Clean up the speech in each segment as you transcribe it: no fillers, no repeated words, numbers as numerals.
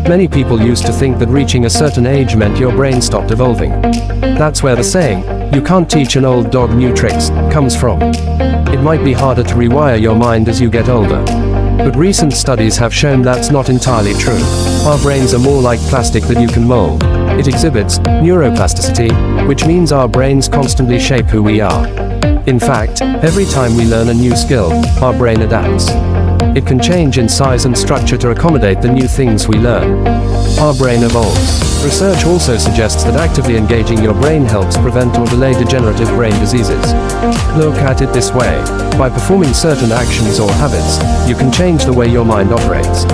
Many people used to think that reaching a certain age meant your brain stopped evolving. That's where the saying, "You can't teach an old dog new tricks," comes from. It might be harder to rewire your mind as you get older. But recent studies have shown that's not entirely true. Our brains are more like plastic that you can mold. It exhibits neuroplasticity, which means our brains constantly shape who we are. In fact, every time we learn a new skill, our brain adapts. It can change in size and structure to accommodate the new things we learn. Our brain evolves. Research also suggests that actively engaging your brain helps prevent or delay degenerative brain diseases. Look at it this way. By performing certain actions or habits, you can change the way your mind operates.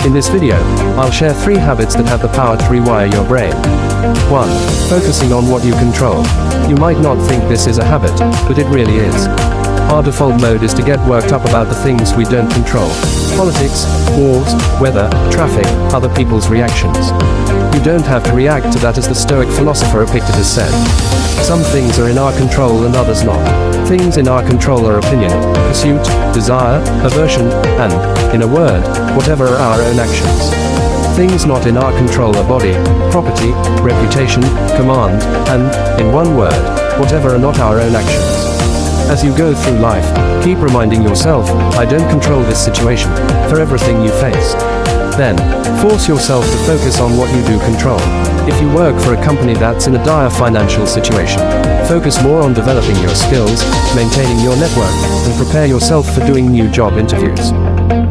In this video, I'll share 3 habits that have the power to rewire your brain. 1. Focusing on what you control. You might not think this is a habit, but it really is. Our default mode is to get worked up about the things we don't control. Politics, wars, weather, traffic, other people's reactions. You don't have to react to that, as the Stoic philosopher Epictetus said. Some things are in our control and others not. Things in our control are opinion, pursuit, desire, aversion, and, in a word, whatever are our own actions. Things not in our control are body, property, reputation, command, and, in one word, whatever are not our own actions. As you go through life, keep reminding yourself, "I don't control this situation," for everything you face. Then, force yourself to focus on what you do control. If you work for a company that's in a dire financial situation, focus more on developing your skills, maintaining your network, and prepare yourself for doing new job interviews.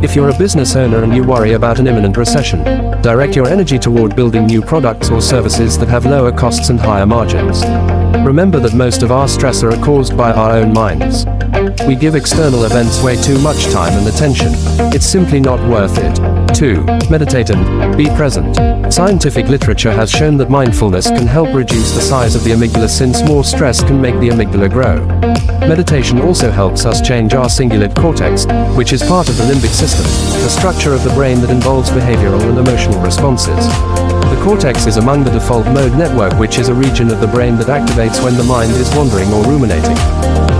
If you're a business owner and you worry about an imminent recession, direct your energy toward building new products or services that have lower costs and higher margins. Remember that most of our stressors are caused by our own minds. We give external events way too much time and attention. It's simply not worth it. 2. Meditate and be present. Scientific literature has shown that mindfulness can help reduce the size of the amygdala, since more stress can make the amygdala grow. Meditation also helps us change our cingulate cortex, which is part of the limbic system, the structure of the brain that involves behavioral and emotional responses. The cortex is among the default mode network, which is a region of the brain that activates when the mind is wandering or ruminating.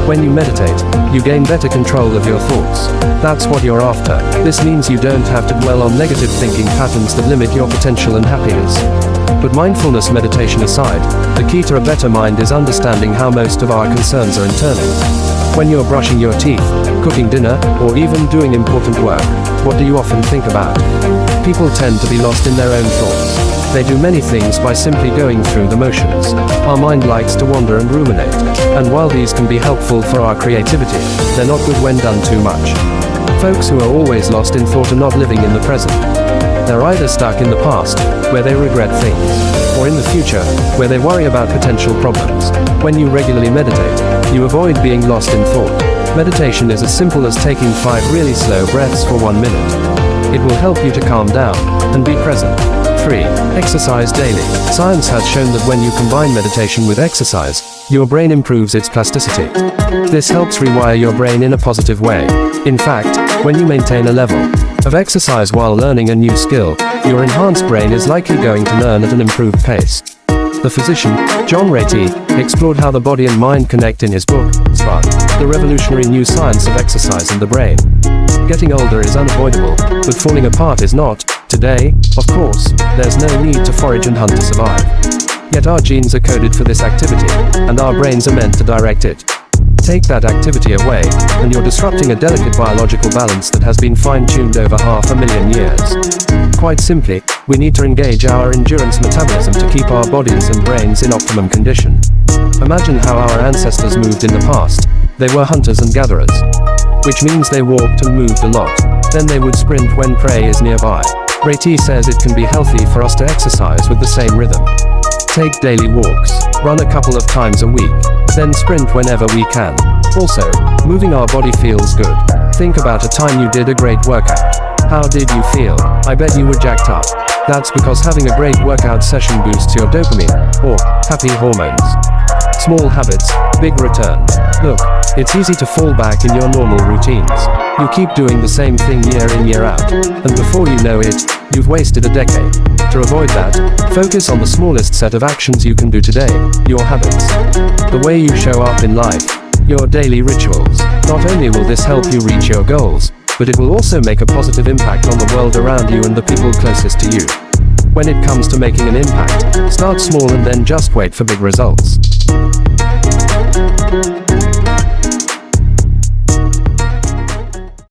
When you meditate, you gain better control of your thoughts. That's what you're after. This means you don't have to dwell on negative thinking patterns that limit your potential and happiness. But mindfulness meditation aside, the key to a better mind is understanding how most of our concerns are internal. When you're brushing your teeth, cooking dinner, or even doing important work, what do you often think about? People tend to be lost in their own thoughts. They do many things by simply going through the motions. Our mind likes to wander and ruminate, and while these can be helpful for our creativity, they're not good when done too much. Folks who are always lost in thought are not living in the present. They're either stuck in the past, where they regret things, or in the future, where they worry about potential problems. When you regularly meditate, you avoid being lost in thought. Meditation is as simple as taking 5 really slow breaths for 1 minute. It will help you to calm down and be present. 3. Exercise daily. Science has shown that when you combine meditation with exercise, your brain improves its plasticity. This helps rewire your brain in a positive way. In fact, when you maintain a level of exercise while learning a new skill, your enhanced brain is likely going to learn at an improved pace. The physician, John Ratey, explored how the body and mind connect in his book, Spark, The Revolutionary New Science of Exercise and the Brain. Getting older is unavoidable, but falling apart is not. Today, of course, there's no need to forage and hunt to survive. Yet our genes are coded for this activity, and our brains are meant to direct it. Take that activity away, and you're disrupting a delicate biological balance that has been fine-tuned over 500,000 years. Quite simply, we need to engage our endurance metabolism to keep our bodies and brains in optimum condition. Imagine how our ancestors moved in the past. They were hunters and gatherers, which means they walked and moved a lot. Then they would sprint when prey is nearby. Ratey says it can be healthy for us to exercise with the same rhythm. Take daily walks, run a couple of times a week, then sprint whenever we can. Also, moving our body feels good. Think about a time you did a great workout. How did you feel? I bet you were jacked up. That's because having a great workout session boosts your dopamine, or happy hormones. Small habits, big return. Look, it's easy to fall back in your normal routines. You keep doing the same thing year in, year out, and before you know it, you've wasted a decade. To avoid that, focus on the smallest set of actions you can do today, your habits. The way you show up in life, your daily rituals. Not only will this help you reach your goals, but it will also make a positive impact on the world around you and the people closest to you. When it comes to making an impact, start small and then just wait for big results.